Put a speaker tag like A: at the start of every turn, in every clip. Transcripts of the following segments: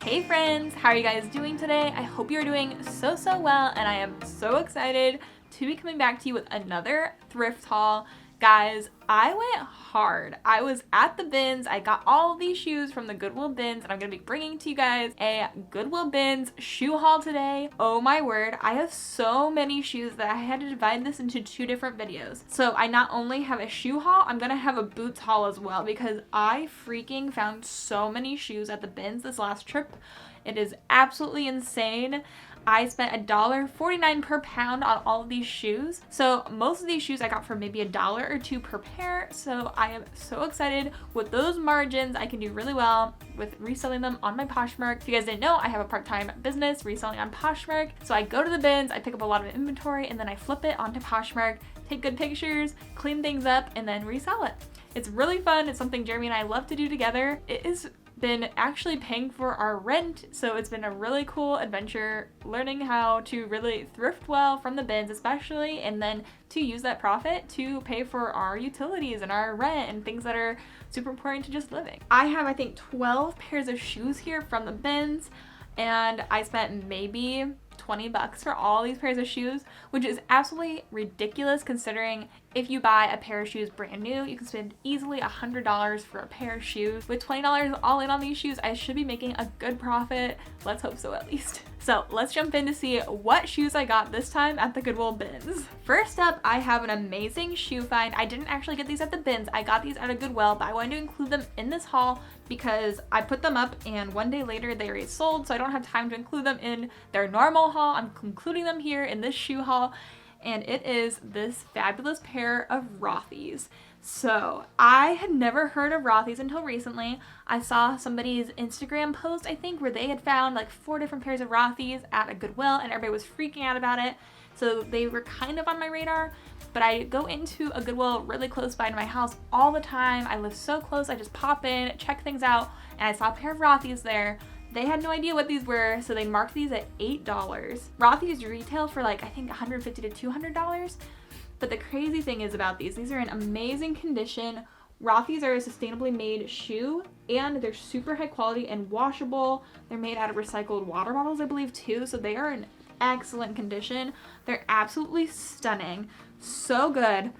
A: Hey friends, how are you guys doing today? I hope you're doing so well, and I am so excited to be coming back to you with another thrift haul. Guys, I went hard. I was at the bins. I got all of these shoes from the Goodwill Bins, and I'm going to be bringing to you guys a Goodwill Bins shoe haul today. Oh my word, I have so many shoes that I had to divide this into two different videos. So I not only have a shoe haul, I'm going to have a boots haul as well because I freaking found so many shoes at the bins this last trip. It is absolutely insane. I spent $1.49 per pound on all of these shoes. So most of these shoes I got for maybe $1 or $2 per pair. So I am so excited. With those margins, I can do really well with reselling them on my Poshmark. If you guys didn't know, I have a part-time business reselling on Poshmark. So I go to the bins, I pick up a lot of inventory, and then I flip it onto Poshmark, take good pictures, clean things up, and then resell it. It's really fun. It's something Jeremy and I love to do together. It has been actually paying for our rent, so it's been a really cool adventure learning how to really thrift well from the bins especially, and then to use that profit to pay for our utilities and our rent and things that are super important to just living. I have, I think, 12 pairs of shoes here from the bins, and I spent maybe $20 for all these pairs of shoes, which is absolutely ridiculous considering if you buy a pair of shoes brand new, you can spend easily $100 for a pair of shoes. With $20 all in on these shoes, I should be making a good profit. Let's hope so at least. So let's jump in to see what shoes I got this time at the Goodwill Bins. First up, I have an amazing shoe find. I didn't actually get these at the bins. I got these at a Goodwill, but I wanted to include them in this haul because I put them up and one day later they already sold, so I don't have time to include them in their normal haul. I'm including them here in this shoe haul, and it is this fabulous pair of Rothys. So I had never heard of Rothys until recently. I saw somebody's Instagram post, I think, where they had found like 4 different pairs of Rothys at a Goodwill and everybody was freaking out about it. So they were kind of on my radar, but I go into a Goodwill really close by to my house all the time. I live so close, I just pop in, check things out, and I saw a pair of Rothys there. They had no idea what these were, so they marked these at $8. Rothys retail for like, I think $150 to $200. But the crazy thing is about these are in amazing condition. Rothys are a sustainably made shoe, and they're super high quality and washable. They're made out of recycled water bottles, I believe, too, so they are in excellent condition. They're absolutely stunning. So good.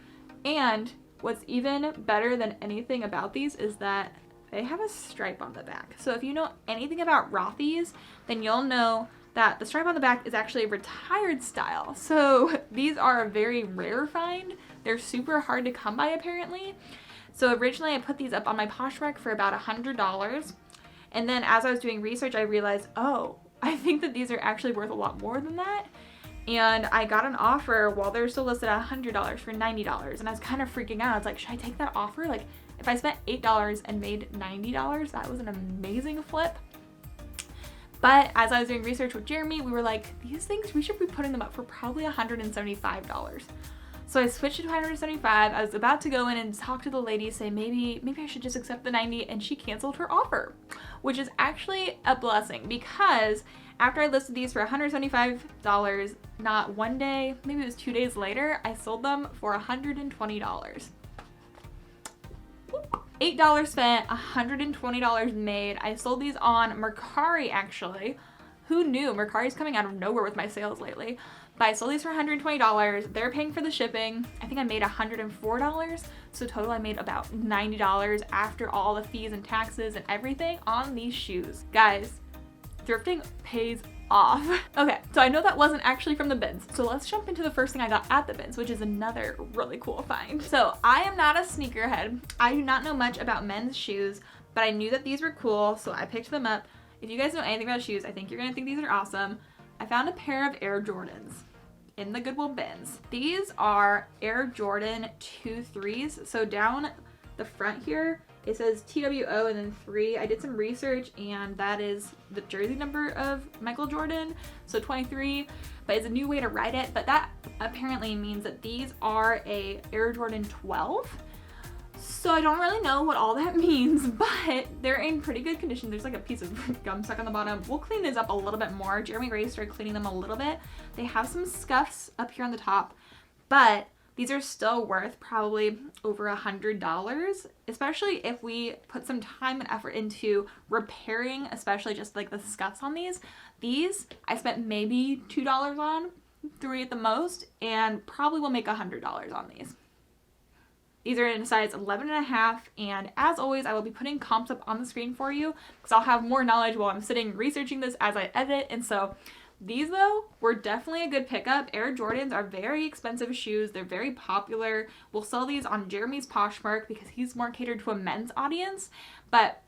A: And what's even better than anything about these is that they have a stripe on the back. So if you know anything about Rothys, then you'll know that the stripe on the back is actually a retired style. So these are a very rare find. They're super hard to come by apparently. So originally I put these up on my Poshmark for about $100. And then as I was doing research, I realized, oh, I think that these are actually worth a lot more than that. And I got an offer while they're still listed at $100 for $90. And I was kind of freaking out. I was like, should I take that offer? Like, if I spent $8 and made $90, that was an amazing flip. But as I was doing research with Jeremy, we were like, these things, we should be putting them up for probably $175. So I switched it to $175. I was about to go in and talk to the lady, say maybe I should just accept the $90, and she canceled her offer, which is actually a blessing because after I listed these for $175, not one day, maybe it was 2 days later, I sold them for $120. $8 spent, $120 made. I sold these on Mercari actually. Who knew? Mercari's coming out of nowhere with my sales lately. But I sold these for $120. They're paying for the shipping. I think I made $104. So total I made about $90 after all the fees and taxes and everything on these shoes. Guys, thrifting pays off. Okay, so I know that wasn't actually from the bins. So let's jump into the first thing I got at the bins, which is another really cool find. So I am not a sneakerhead. I do not know much about men's shoes, but I knew that these were cool, so I picked them up. If you guys know anything about shoes, I think you're gonna think these are awesome. I found a pair of Air Jordans in the Goodwill Bins. These are Air Jordan 2.3s. So down the front here, it says TWO and then 3. I did some research and that is the jersey number of Michael Jordan, so 23, but it's a new way to write it. But that apparently means that these are a Air Jordan 12. So I don't really know what all that means, but they're in pretty good condition. There's like a piece of gum stuck on the bottom. We'll clean these up a little bit more. Jeremy already started cleaning them a little bit. They have some scuffs up here on the top, but these are still worth probably over $100, especially if we put some time and effort into repairing, especially just like the scuffs on these. These I spent maybe $2 on, $3 at the most, and probably will make $100 on these. These are in a size 11.5, and as always, I will be putting comps up on the screen for you because I'll have more knowledge while I'm sitting researching this as I edit. And so these, though, were definitely a good pickup. Air Jordans are very expensive shoes. They're very popular. We'll sell these on Jeremy's Poshmark because he's more catered to a men's audience, but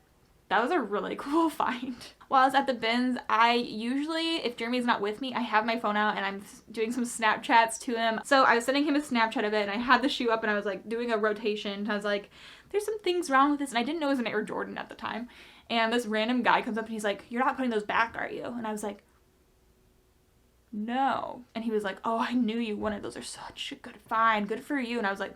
A: that was a really cool find. While I was at the bins, I usually, if Jeremy's not with me, I have my phone out and I'm doing some Snapchats to him. So I was sending him a Snapchat of it, and I had the shoe up and I was like doing a rotation. And I was like, there's some things wrong with this. And I didn't know it was an Air Jordan at the time. And this random guy comes up and he's like, you're not putting those back, are you? And I was like, no. And he was like, oh, I knew you wanted those. Are such a good find. Good for you. And I was like,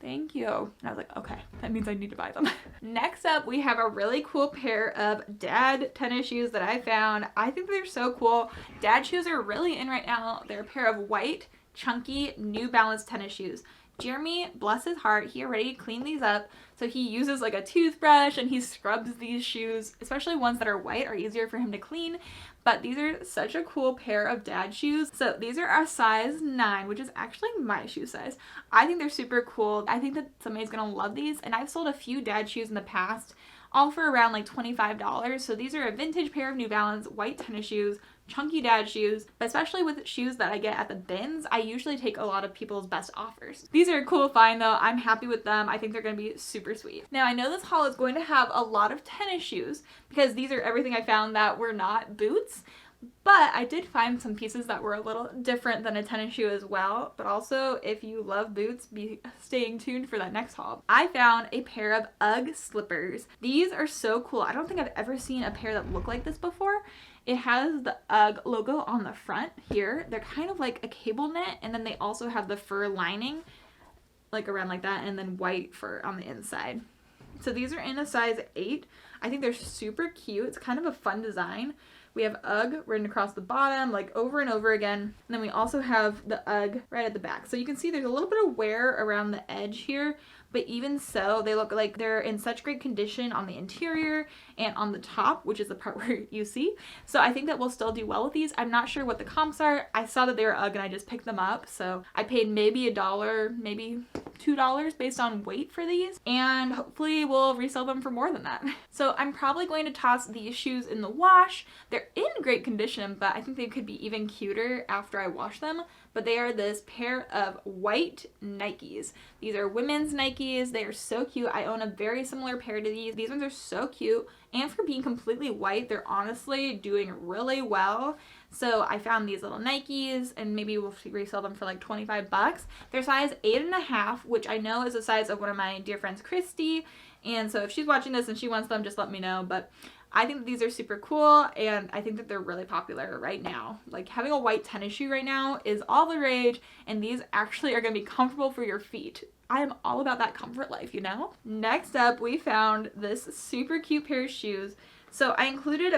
A: thank you. And I was like, okay, that means I need to buy them. Next up, we have a really cool pair of dad tennis shoes that I found. I think they're so cool. Dad shoes are really in right now. They're a pair of white, chunky, New Balance tennis shoes. Jeremy, bless his heart, he already cleaned these up. So he uses like a toothbrush and he scrubs these shoes, especially ones that are white are easier for him to clean. But these are such a cool pair of dad shoes. So these are a size 9, which is actually my shoe size. I think they're super cool. I think that somebody's gonna love these. And I've sold a few dad shoes in the past, all for around like $25. So these are a vintage pair of New Balance white tennis shoes, chunky dad shoes, but especially with shoes that I get at the bins, I usually take a lot of people's best offers. These are a cool find though. I'm happy with them. I think they're going to be super sweet. Now I know this haul is going to have a lot of tennis shoes because these are everything I found that were not boots. But I did find some pieces that were a little different than a tennis shoe as well. But also, if you love boots, be staying tuned for that next haul. I found a pair of UGG slippers. These are so cool. I don't think I've ever seen a pair that looked like this before. It has the UGG logo on the front here. They're kind of like a cable knit, and then they also have the fur lining like around like that, and then white fur on the inside. So these are in a size 8. I think they're super cute. It's kind of a fun design. We have UGG written across the bottom, like over and over again. And then we also have the UGG right at the back. So you can see there's a little bit of wear around the edge here, but even so, they look like they're in such great condition on the interior and on the top, which is the part where you see. So I think that we'll still do well with these. I'm not sure what the comps are. I saw that they were UGG and I just picked them up. So I paid maybe $1, maybe $2 based on weight for these, and hopefully we'll resell them for more than that. So I'm probably going to toss these shoes in the wash. They're in great condition, but I think they could be even cuter after I wash them. But they are this pair of white Nikes. These are women's Nikes. They are so cute. I own a very similar pair to these. These ones are so cute. And for being completely white, they're honestly doing really well. So I found these little Nikes, and maybe we'll resell them for like 25 bucks. They're size 8.5, which I know is the size of one of my dear friends, Christy. And so if she's watching this and she wants them, just let me know. But I think that these are super cool, and I think that they're really popular right now. Like, having a white tennis shoe right now is all the rage, and these actually are going to be comfortable for your feet. I am all about that comfort life, you know? Next up, we found this super cute pair of shoes. So I included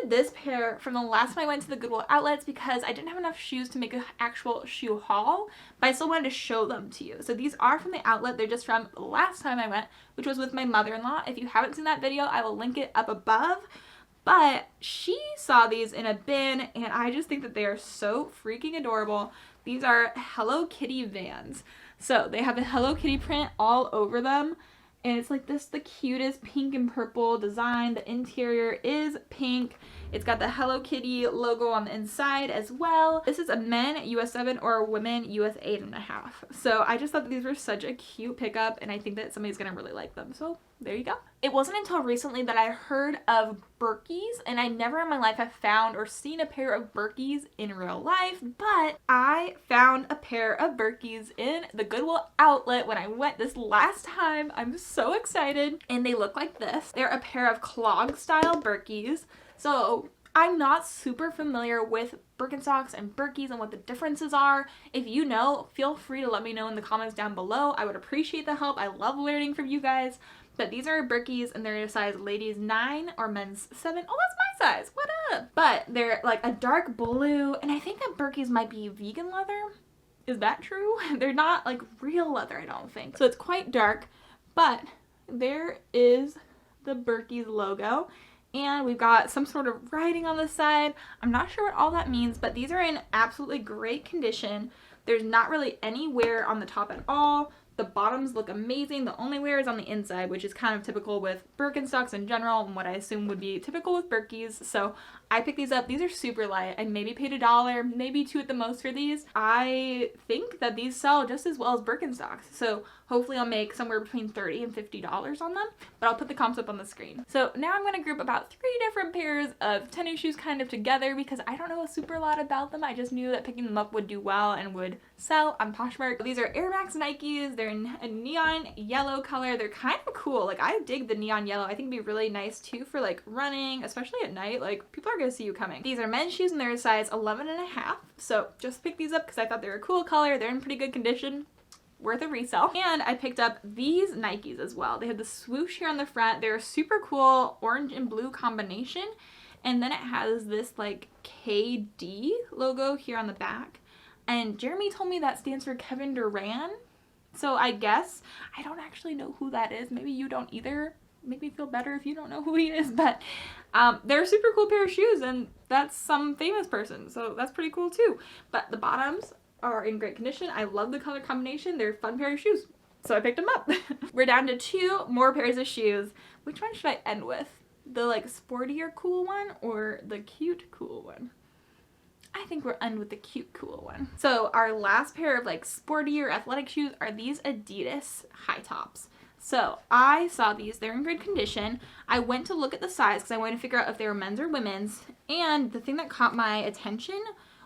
A: this pair from the last time I went to the Goodwill outlets because I didn't have enough shoes to make an actual shoe haul, but I still wanted to show them to you. So these are from the outlet. They're just from the last time I went, which was with my mother-in-law. If you haven't seen that video, I will link it up above. But she saw these in a bin, and I just think that they are so freaking adorable. These are Hello Kitty Vans. So they have a Hello Kitty print all over them. And it's like this, the cutest pink and purple design. The interior is pink. It's got the Hello Kitty logo on the inside as well. This is a men US 7 or a women US 8.5. So I just thought that these were such a cute pickup, and I think that somebody's gonna really like them. So there you go. It wasn't until recently that I heard of berkeys, and I never in my life have found or seen a pair of berkeys in real life, but I found a pair of berkeys in the Goodwill outlet when I went this last time. I'm so excited, and they look like this. They're a pair of clog style berkeys. So I'm not super familiar with Birkenstocks and berkeys and what the differences are. If you know, feel free to let me know in the comments down below. I would appreciate the help. I love learning from you guys. But these are berkeys, and they're in a size ladies 9 or men's 7. Oh, that's my size. What up? But they're like a dark blue, and I think that berkeys might be vegan leather. Is that true? They're not like real leather, I don't think. So it's quite dark, but there is the Berkeys logo. And we've got some sort of writing on the side. I'm not sure what all that means, but these are in absolutely great condition. There's not really any wear on the top at all. The bottoms look amazing. The only wear is on the inside, which is kind of typical with Birkenstocks in general and what I assume would be typical with Berkeys. So I picked these up. These are super light. I maybe paid $1, maybe $2 at the most for these. I think that these sell just as well as Birkenstocks. So hopefully I'll make somewhere between $30 and $50 on them, but I'll put the comps up on the screen. So now I'm going to group about 3 different pairs of tennis shoes kind of together because I don't know a super lot about them. I just knew that picking them up would do well and would sell on Poshmark. These are Air Max Nikes. They're in a neon yellow color. They're kind of cool. Like, I dig the neon yellow. I think it'd be really nice too for like running, especially at night. Like, people are gonna see you coming. These are men's shoes and they're a size 11.5. So just picked these up because I thought they were a cool color. They're in pretty good condition. Worth a resale. And I picked up these Nikes as well. They have the swoosh here on the front. They're a super cool orange and blue combination. And then it has this like KD logo here on the back. And Jeremy told me that stands for Kevin Durant. So I guess, I don't actually know who that is. Maybe you don't either. Make me feel better if you don't know who he is. But they're a super cool pair of shoes and that's some famous person. So that's pretty cool too. But the bottoms are in great condition. I love the color combination. They're a fun pair of shoes. So I picked them up. We're down to 2 more pairs of shoes. Which one should I end with? The like sportier cool one or the cute cool one? I think we'll end with the cute cool one. So our last pair of like sportier athletic shoes are these Adidas high tops. So I saw these, they're in good condition. I went to look at the size because I wanted to figure out if they were men's or women's. And the thing that caught my attention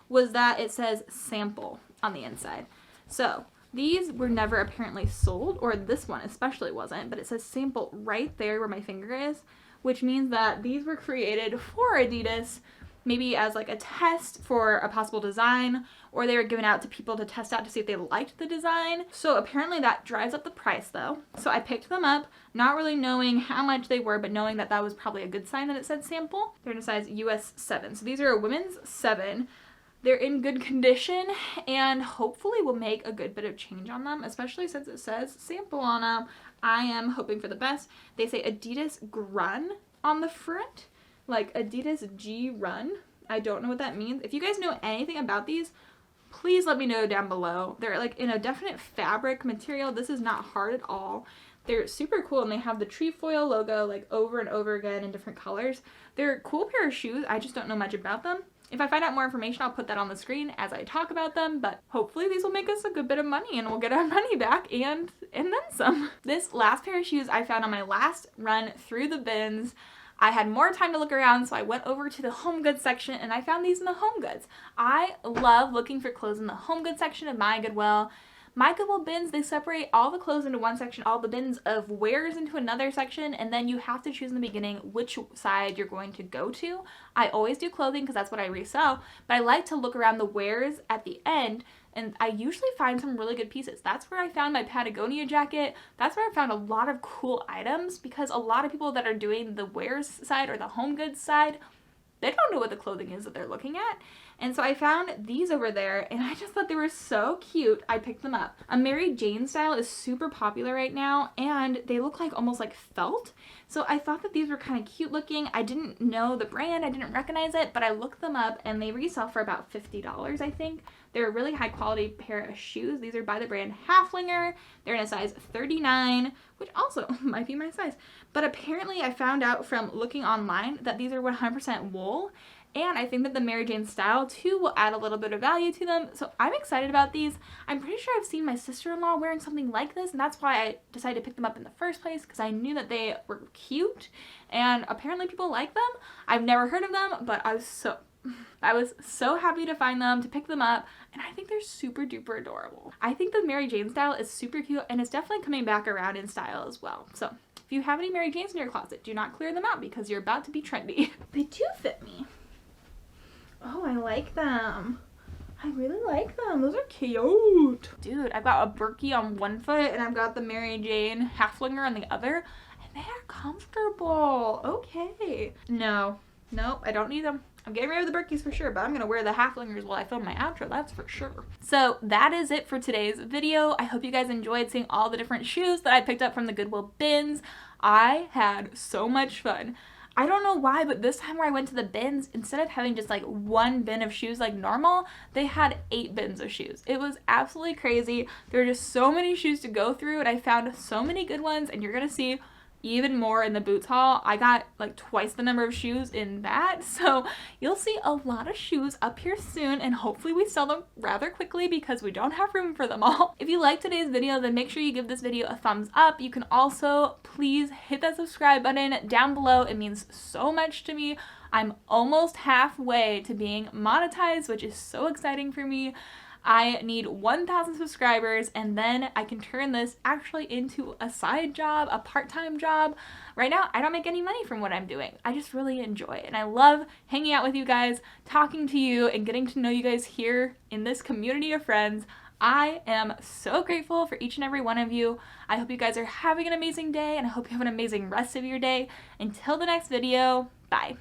A: was that it says sample on the inside. So these were never apparently sold, or this one especially wasn't, but it says sample right there where my finger is, which means that these were created for Adidas, maybe as like a test for a possible design, or they were given out to people to test out to see if they liked the design. So apparently that drives up the price though. So I picked them up, not really knowing how much they were, but knowing that that was probably a good sign that it said sample. They're in a size US 7. So these are a women's 7. They're in good condition and hopefully we'll make a good bit of change on them, especially since it says sample on them. I am hoping for the best. They say Adidas Grun on the front, like Adidas G Run. I don't know what that means. If you guys know anything about these, please let me know down below. They're like in a definite fabric material. This is not hard at all. They're super cool and they have the trefoil logo like over and over again in different colors. They're a cool pair of shoes. I just don't know much about them. If I find out more information, I'll put that on the screen as I talk about them, but hopefully these will make us a good bit of money and we'll get our money back and then some. This last pair of shoes I found on my last run through the bins. I had more time to look around, so I went over to the home goods section and I found these in the home goods. I love looking for clothes in the home goods section of my Goodwill. My Goodwill bins, they separate all the clothes into one section, all the bins of wares into another section, and then you have to choose in the beginning which side you're going to go to. I always do clothing because that's what I resell, but I like to look around the wares at the end, and I usually find some really good pieces. That's where I found my Patagonia jacket. That's where I found a lot of cool items because a lot of people that are doing the wares side or the home goods side, they don't know what the clothing is that they're looking at. And so I found these over there and I just thought they were so cute. I picked them up. A Mary Jane style is super popular right now and they look like almost like felt. So I thought that these were kind of cute looking. I didn't know the brand, I didn't recognize it, but I looked them up and they resell for about $50, I think. They're a really high quality pair of shoes. These are by the brand Haflinger. They're in a size 39, which also might be my size. But apparently I found out from looking online that these are 100% wool. And I think that the Mary Jane style too will add a little bit of value to them. So I'm excited about these. I'm pretty sure I've seen my sister-in-law wearing something like this. And that's why I decided to pick them up in the first place because I knew that they were cute. And apparently people like them. I've never heard of them, but I was so happy to find them, to pick them up, and I think they're super duper adorable. I think the Mary Jane style is super cute and it's definitely coming back around in style as well. So if you have any Mary Janes in your closet, do not clear them out because you're about to be trendy. They do fit me. Oh, I like them. I really like them. Those are cute. Dude, I've got a Berkey on one foot and I've got the Mary Jane Haflinger on the other, and they are comfortable. Okay. No. Nope, I don't need them. I'm getting rid of the berkeys for sure, but I'm going to wear the halflingers while I film my outro, that's for sure. So that is it for today's video. I hope you guys enjoyed seeing all the different shoes that I picked up from the Goodwill bins. I had so much fun. I don't know why, but this time where I went to the bins, instead of having just like one bin of shoes like normal, they had 8 bins of shoes. It was absolutely crazy. There were just so many shoes to go through, and I found so many good ones, and you're going to see even more in the boots haul. I got like twice the number of shoes in that, so you'll see a lot of shoes up here soon, and hopefully we sell them rather quickly because we don't have room for them all. If you liked today's video, then make sure you give this video a thumbs up. You can also please hit that subscribe button down below. It means so much to me. I'm almost halfway to being monetized, which is so exciting for me. I need 1,000 subscribers, and then I can turn this actually into a side job, a part-time job. Right now, I don't make any money from what I'm doing. I just really enjoy it, and I love hanging out with you guys, talking to you, and getting to know you guys here in this community of friends. I am so grateful for each and every one of you. I hope you guys are having an amazing day, and I hope you have an amazing rest of your day. Until the next video, bye.